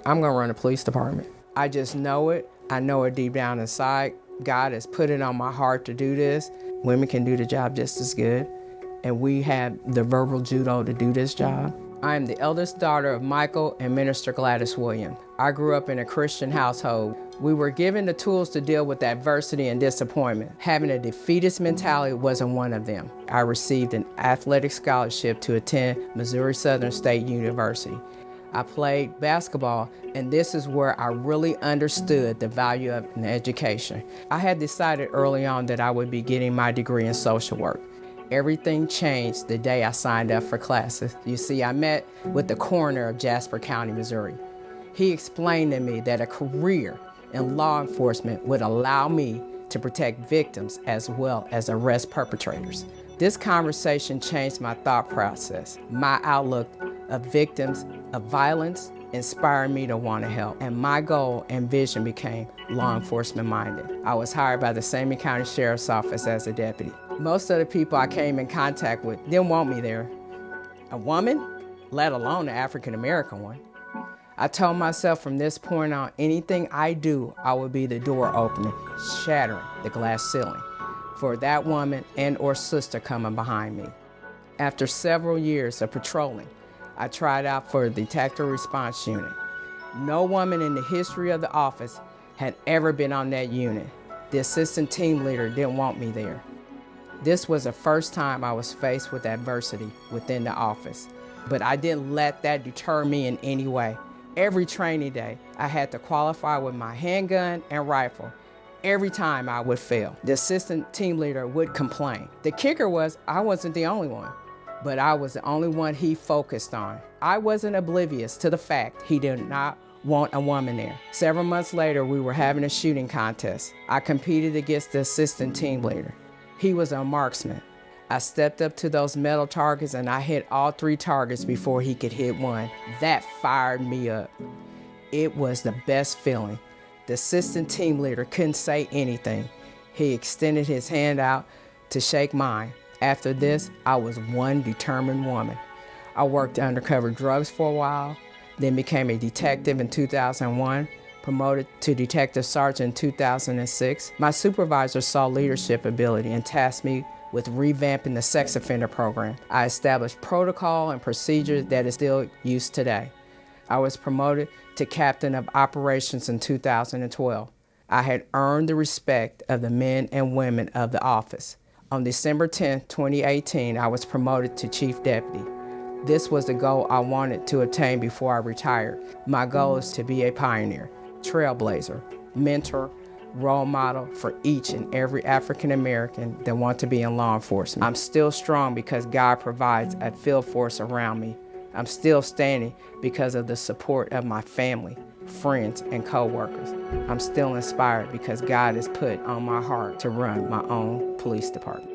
I'm gonna run a police department. I just know it. I know it deep down inside. God has put it on my heart to do this. Women can do the job just as good, and we have the verbal judo to do this job. I am the eldest daughter of Michael and Minister Gladys Williams. I grew up in a Christian household. We were given the tools to deal with adversity and disappointment. Having a defeatist mentality wasn't one of them. I received an athletic scholarship to attend Missouri Southern State University. I played basketball, and this is where I really understood the value of an education. I had decided early on that I would be getting my degree in social work. Everything changed the day I signed up for classes. You see, I met with the coroner of Jasper County, Missouri. He explained to me that a career in law enforcement would allow me to protect victims as well as arrest perpetrators. This conversation changed my thought process. My outlook of victims of violence inspired me to want to help, and my goal and vision became law enforcement minded. I was hired by the Same County Sheriff's Office as a deputy. Most of the people I came in contact with didn't want me there. A woman, let alone an African American one. I told myself from this point on, anything I do, I would be the door opener, shattering the glass ceiling for that woman and or sister coming behind me. After several years of patrolling, I tried out for the Detective Response Unit. No woman in the history of the office had ever been on that unit. The assistant team leader didn't want me there. This was the first time I was faced with adversity within the office, but I didn't let that deter me in any way. Every training day, I had to qualify with my handgun and rifle. Every time I would fail, the assistant team leader would complain. The kicker was I wasn't the only one, but I was the only one he focused on. I wasn't oblivious to the fact he did not want a woman there. Several months later, we were having a shooting contest. I competed against the assistant team leader. He was a marksman. I stepped up to those metal targets and I hit all 3 targets before he could hit one. That fired me up. It was the best feeling. The assistant team leader couldn't say anything. He extended his hand out to shake mine. After this, I was one determined woman. I worked undercover drugs for a while, then became a detective in 2001, promoted to detective sergeant in 2006. My supervisor saw leadership ability and tasked me with revamping the sex offender program. I established protocol and procedures that is still used today. I was promoted to captain of operations in 2012. I had earned the respect of the men and women of the office. On December 10, 2018, I was promoted to chief deputy. This was the goal I wanted to attain before I retired. My goal is to be a pioneer, trailblazer, mentor, role model for each and every African American that want to be in law enforcement. I'm still strong because God provides a field force around me. I'm still standing because of the support of my family, friends, and co-workers. I'm still inspired because God has put on my heart to run my own police department.